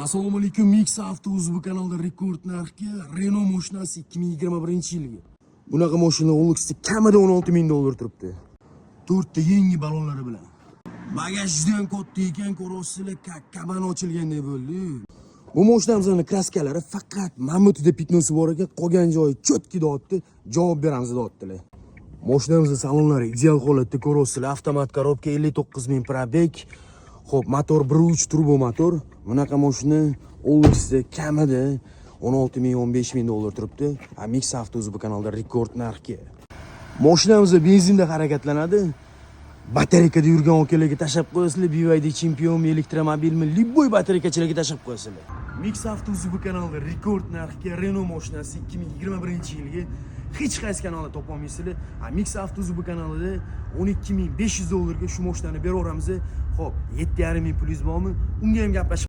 Assalomu alaykum, Mix Avtouzi bu kanalda rekord narxga Renault mashinasi 2021-yilgi. Bunaqa mashina OLXda kamida 16 ming dollar turibdi. 4 ta yangi balonlari bilan. Bagaj juda ham katta ekan, ko'rasizlar, kaban ochilgandek bo'ldi. Bu mashinamizning kraskalari faqat Mamutida pitnosi bor ekan, qolgan joyi cho'tki dotdi, javob beramiz dotdilar. Mashinamizning salonlari ideal holatda, ko'rasizlar, avtomat korobka, 59 ming probeg. Xo'p, motor 1.3 turbo motor. Bunaqa mashina OLXda kamida 16 ming 15 ming dollar turibdi. Mix Avtouzi bu kanalda rekord narxga. Mashinamiz benzinda harakatlanadi. Batareyada yurgan okalarga tashab qo'yasizlar, BYD Chempion, elektromobilmi, liboy batareykachilarga tashab qo'yasizlar. Mix Avtouzi bu kanalda rekord narxga Renault mashinasi 2021-yilgi hech qaysi kanalda topa olmaysizlar. Mix Avtouzi bu kanalida 12 ming 500 dollarga shu mashinani beraveramiz. Xo'p, 7,5 ming pulingiz bormi? Unga ham gaplashib